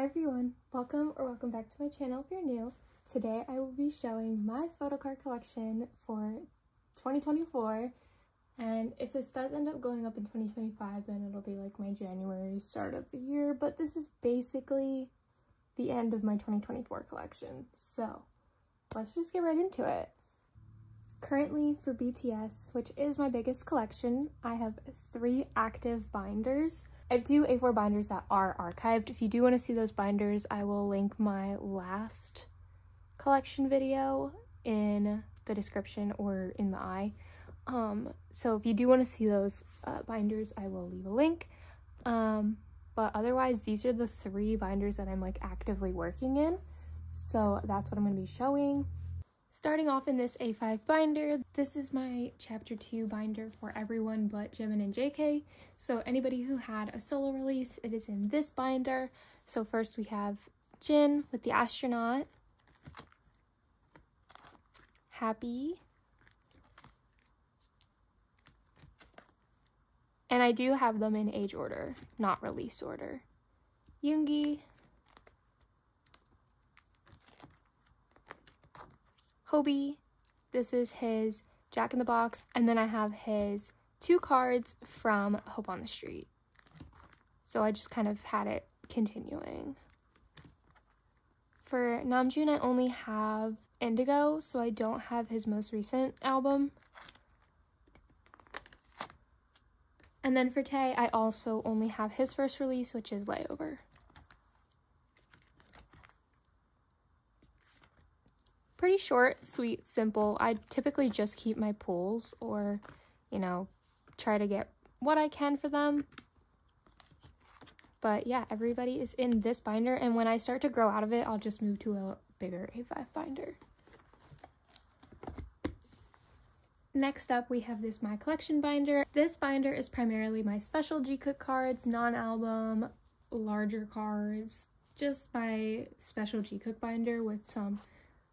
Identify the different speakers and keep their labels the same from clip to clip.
Speaker 1: Hi everyone, welcome back to my channel if you're new. Today I will be showing my photocard collection for 2024, and if this does end up going up in 2025 then it'll be like my January start of the year, but this is basically the end of my 2024 collection, so let's just get right into it. Currently for BTS, which is my biggest collection, I have 3 active binders. I have 2 A4 binders that are archived. If you do want to see those binders, I will link my last collection video in the description or in the eye. So if you do want to see those binders, I will leave a link. But otherwise, these are the 3 binders that I'm like actively working in. So that's what I'm going to be showing. Starting off in this A5 binder, this is my chapter 2 binder for everyone but Jimin and JK. So anybody who had a solo release, it is in this binder. So first we have Jin with the astronaut, Happy, and I do have them in age order, not release order. Yoongi, Hobie, this is his Jack in the Box, and then I have his 2 cards from Hope on the Street. So I just kind of had it continuing. For Namjoon, I only have Indigo, so I don't have his most recent album. And then for Tae, I also only have his first release, which is Layover. Pretty short, sweet, simple. I typically just keep my pulls or, you know, try to get what I can for them. But yeah, everybody is in this binder, and when I start to grow out of it, I'll just move to a bigger A5 binder. Next up, we have this My Collection binder. This binder is primarily my special G-Cook cards, non-album, larger cards, just my special G-Cook binder with some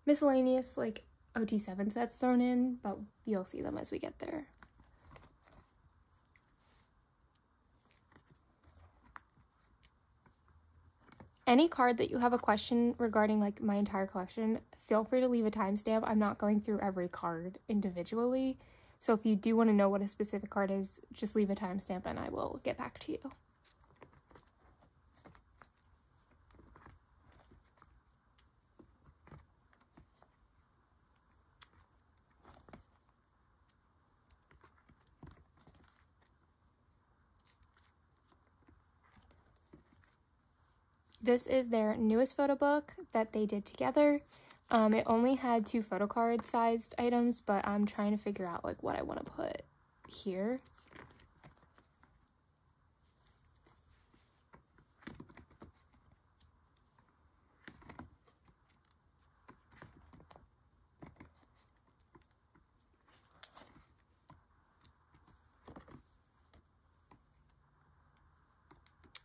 Speaker 1: miscellaneous like OT7 sets thrown in, but you'll see them as we get there. Any card that you have a question regarding like my entire collection, feel free to leave a timestamp. I'm not going through every card individually, so if you do want to know what a specific card is, just leave a timestamp and I will get back to you. This is their newest photo book that they did together. It only had 2 photo card sized items, but I'm trying to figure out like what I want to put here.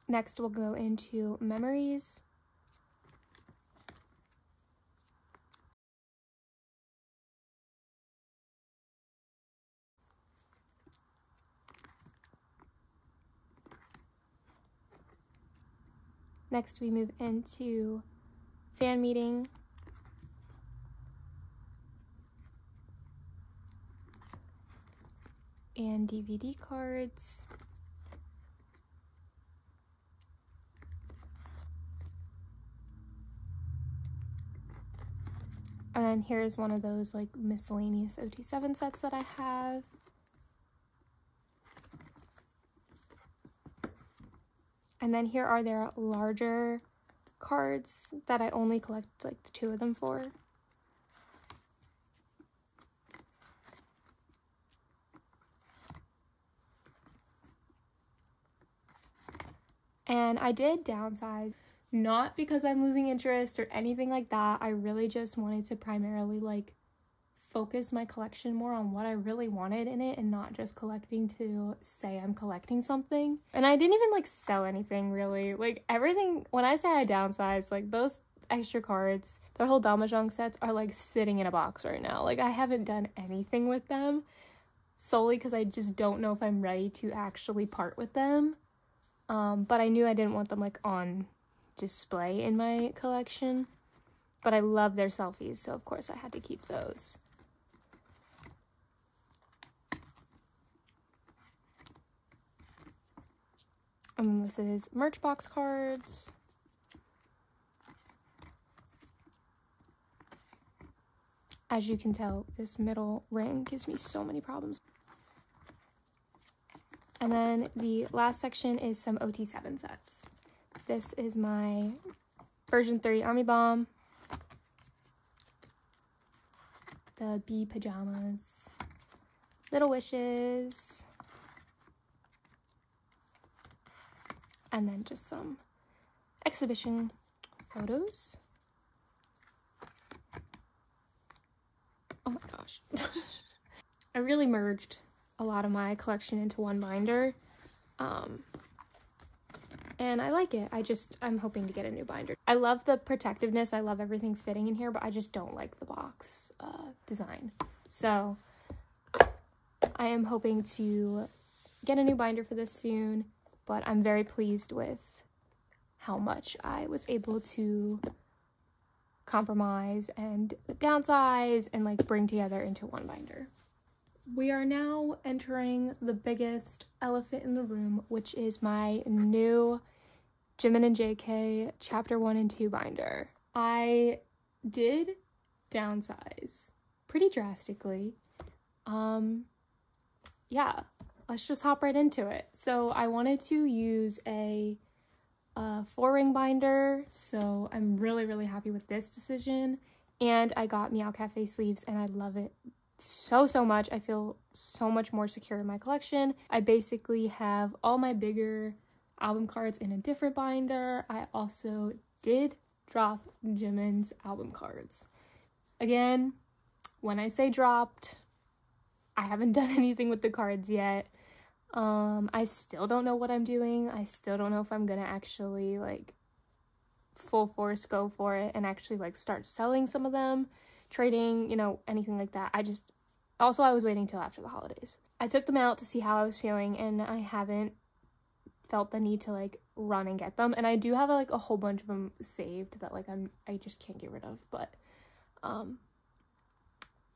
Speaker 1: Next, we'll go into memories. Next, we move into fan meeting. And DVD cards. And then here's one of those like miscellaneous OT7 sets that I have. And then here are their larger cards that I only collect like the 2 of them for. And I did downsize. Not because I'm losing interest or anything like that. I really just wanted to primarily like focus my collection more on what I really wanted in it and not just collecting to say I'm collecting something. And I didn't even like sell anything really. Like everything, when I say I downsized, like those extra cards, their whole Damajang sets are like sitting in a box right now. Like I haven't done anything with them solely because I just don't know if I'm ready to actually part with them. But I knew I didn't want them like on display in my collection, but I love their selfies, so of course I had to keep those. And this is merch box cards. As you can tell, this middle ring gives me so many problems. And then the last section is some OT7 sets. This is my version 3 Army Bomb, the bee pajamas, Little Wishes, and then just some exhibition photos. Oh my gosh. I really merged a lot of my collection into one binder. And I like it. I'm hoping to get a new binder. I love the protectiveness. I love everything fitting in here, but I just don't like the box design. So I am hoping to get a new binder for this soon, but I'm very pleased with how much I was able to compromise and downsize and like bring together into one binder. We are now entering the biggest elephant in the room, which is my new Jimin and JK chapter 1 and 2 binder. I did downsize pretty drastically. Yeah, let's just hop right into it. So I wanted to use a 4-ring binder, so I'm really happy with this decision. And I got Meow Cafe sleeves and I love it so much. I feel so much more secure in my collection. I basically have all my bigger album cards in a different binder. I also did drop Jimin's album cards. Again, when I say dropped, I haven't done anything with the cards yet. I still don't know what I'm doing. I still don't know if I'm gonna actually like full force go for it and actually like start selling some of them, trading, you know, anything like that. I was waiting till after the holidays. I took them out to see how I was feeling, and I haven't felt the need to like run and get them. And I do have like a whole bunch of them saved that like I just can't get rid of, but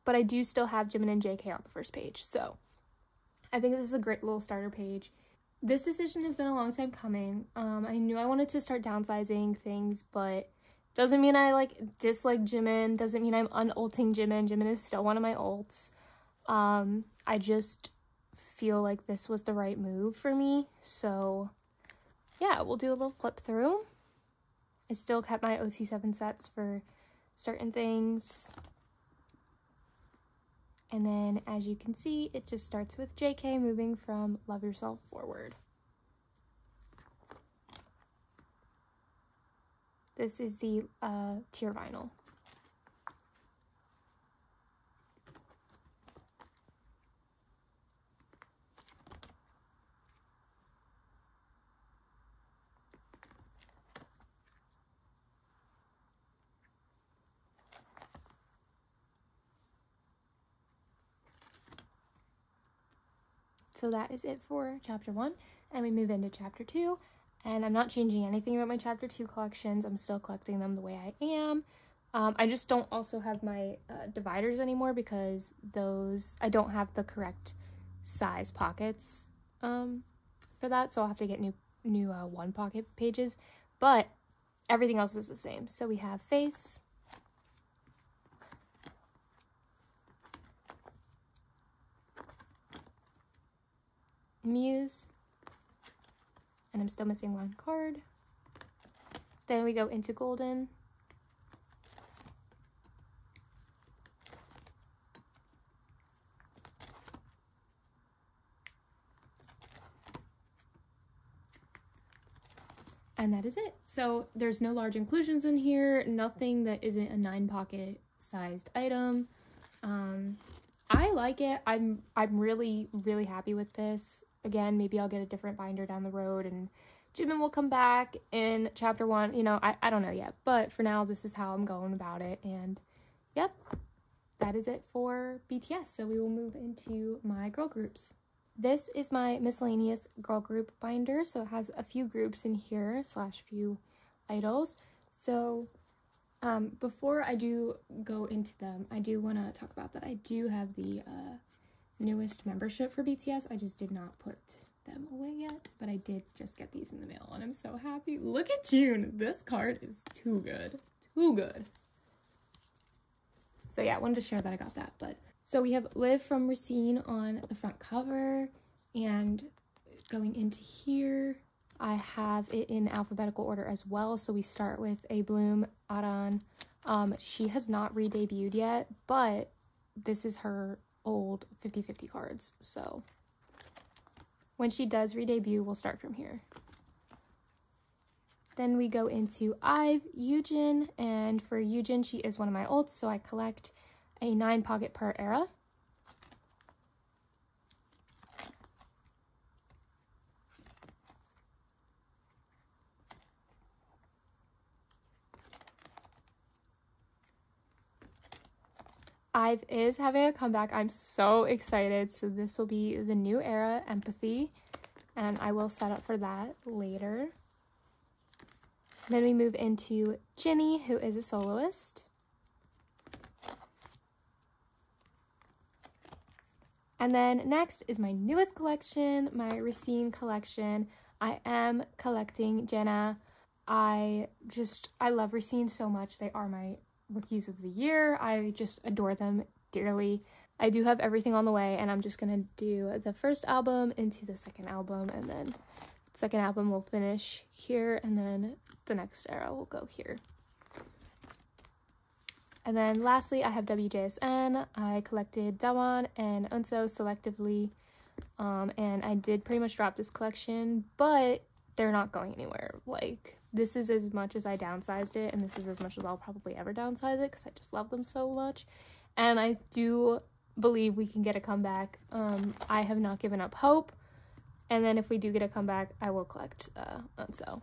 Speaker 1: I do still have Jimin and JK on the first page. So I think this is a great little starter page. This decision has been a long time coming. I knew I wanted to start downsizing things, but doesn't mean I like dislike Jimin, doesn't mean I'm unulting Jimin. Jimin is still one of my ults. I just feel like this was the right move for me. So yeah, we'll do a little flip through. I still kept my OT7 sets for certain things. And then, as you can see, it just starts with JK moving from Love Yourself forward. This is the tier vinyl. So that is it for chapter 1, and we move into chapter 2, and I'm not changing anything about my chapter 2 collections. I'm still collecting them the way I am. I just don't also have my dividers anymore because I don't have the correct size pockets for that, so I'll have to get new 1 pocket pages, but everything else is the same. So we have face, Muse, and I'm still missing 1 card. Then we go into golden, and that is it. So there's no large inclusions in here, nothing that isn't a 9 pocket sized item. I like it. I'm really happy with this. Again, maybe I'll get a different binder down the road and Jimin will come back in chapter 1. You know, I don't know yet, but for now, this is how I'm going about it. And yep, that is it for BTS. So we will move into my girl groups. This is my miscellaneous girl group binder. So it has a few groups in here / few idols. So before I do go into them, I do want to talk about that I do have the newest membership for BTS. I just did not put them away yet, but I did just get these in the mail and I'm so happy. Look at June. This card is too good. Too good. So yeah, I wanted to share that I got that. But so we have Live from Rescene on the front cover, and going into here I have it in alphabetical order as well. So we start with ablume, Aran. She has not re-debuted yet, but this is her old 50/50 cards. So when she does re-debut, we'll start from here. Then we go into Yujin, and for Yujin, she is one of my olds, so I collect a 9 pocket per era. IVE is having a comeback. I'm so excited. So this will be the new era, Empathy, and I will set up for that later. Then we move into Jini, who is a soloist. And then next is my newest collection, my rescene collection. I am collecting Jenna. I love rescene so much. They are my rookies of the year. I just adore them dearly. I do have everything on the way, and I'm just gonna do the first album into the second album, and then the second album will finish here, and then the next era will go here. And then lastly, I have wjsn. I collected Dawan and Unso selectively, and I did pretty much drop this collection, but they're not going anywhere. Like, this is as much as I downsized it, and this is as much as I'll probably ever downsize it because I just love them so much. And I do believe we can get a comeback. I have not given up hope, and then if we do get a comeback, I will collect Unso.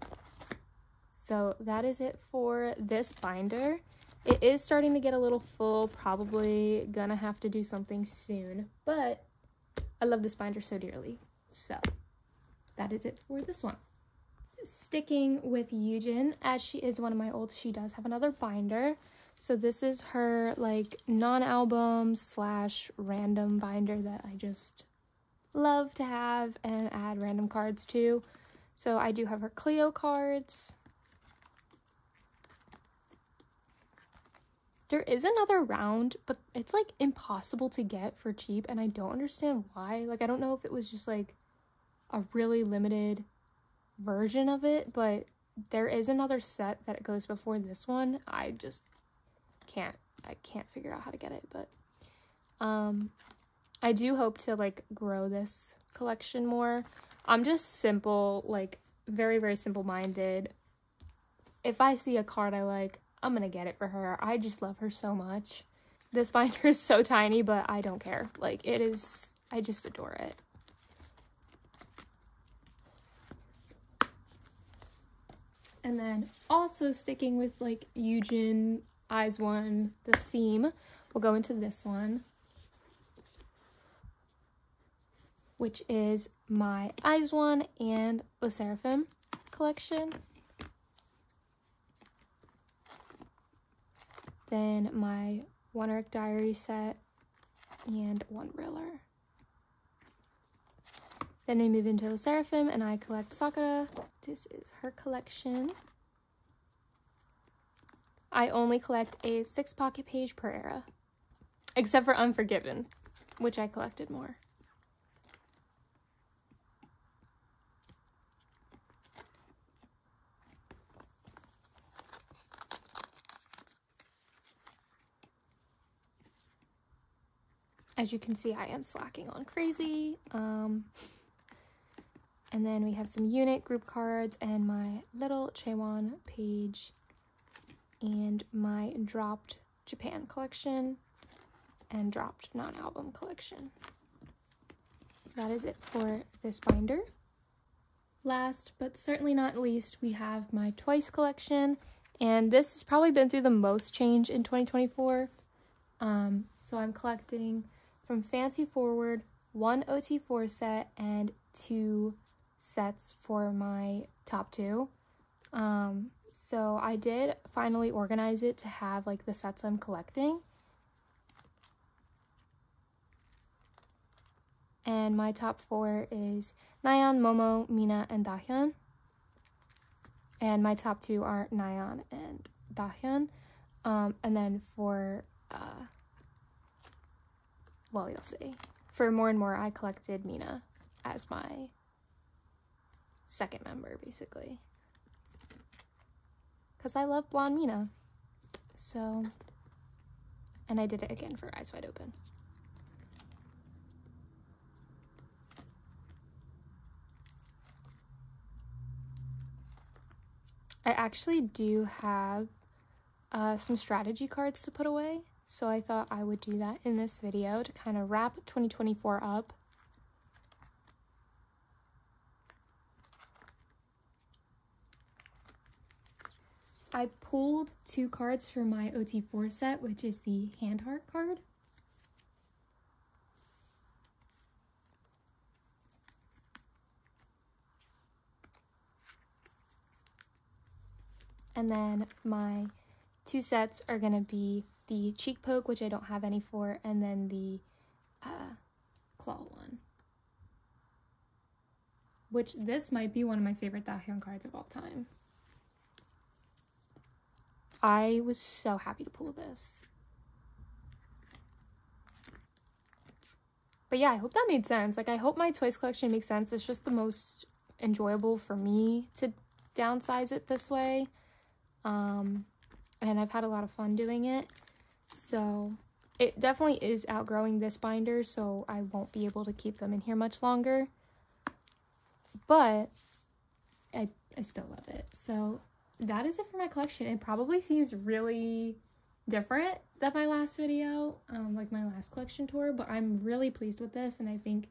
Speaker 1: So that is it for this binder. It is starting to get a little full, probably gonna have to do something soon, but I love this binder so dearly. So that is it for this one. Sticking with Yujin, as she is one of my olds, she does have another binder. So this is her like non-album / random binder that I just love to have and add random cards to. So I do have her Cleo cards. There is another round, but it's like impossible to get for cheap, and I don't understand why. Like, I don't know if it was just like a really limited version of it, but there is another set that goes before this one. I just can't figure out how to get it, but I do hope to like grow this collection more. I'm just simple, like very, very simple-minded. If I see a card I like, I'm gonna get it for her. I just love her so much. This binder is so tiny, but I don't care. Like, it is, I just adore it. And then also sticking with like Yujin, izone, the theme, we'll go into this one, which is my izone and the Sserafim collection. Then my One Eric Diary set and one Riller. Then we move into the Sserafim and I collect Sakura. This is her collection. I only collect a 6 pocket page per era, except for Unforgiven, which I collected more. As you can see, I am slacking on crazy. And then we have some unit group cards and my little Chaewon page and my dropped Japan collection and dropped non-album collection. That is it for this binder. Last but certainly not least, we have my Twice collection, and this has probably been through the most change in 2024. So I'm collecting from Fancy Forward 1 OT4 set and 2 sets for my top 2. So I did finally organize it to have like the sets I'm collecting. And my top 4 is Nayeon, Momo, Mina, and Dahyun. And my top 2 are Nayeon and Dahyun. And then for, well, you'll see. For more and more, I collected Mina as my second member, basically. Because I love blonde Mina. So, and I did it again for Eyes Wide Open. I actually do have some strategy cards to put away, so I thought I would do that in this video to kind of wrap 2024 up. I pulled 2 cards from my OT4 set, which is the hand heart card. And then my 2 sets are going to be the cheek poke, which I don't have any for, and then the claw one. Which this might be one of my favorite Dahyun cards of all time. I was so happy to pull this. But yeah, I hope that made sense. Like, I hope my toys collection makes sense. It's just the most enjoyable for me to downsize it this way. And I've had a lot of fun doing it. So it definitely is outgrowing this binder, so I won't be able to keep them in here much longer. But I still love it. So that is it for my collection. It probably seems really different than my last video, like my last collection tour, but I'm really pleased with this, and I think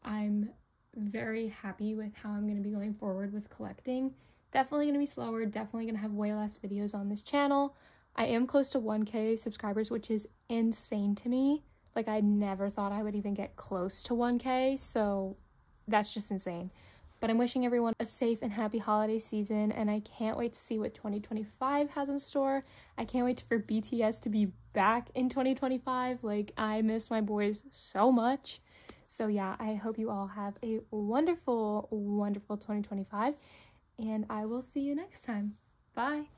Speaker 1: I'm very happy with how I'm going to be going forward with collecting. Definitely going to be slower, definitely going to have way less videos on this channel. I am close to 1K subscribers, which is insane to me. Like, I never thought I would even get close to 1K, so that's just insane. But I'm wishing everyone a safe and happy holiday season, and I can't wait to see what 2025 has in store. I can't wait for BTS to be back in 2025. Like, I miss my boys so much. So yeah, I hope you all have a wonderful, wonderful 2025, and I will see you next time. Bye!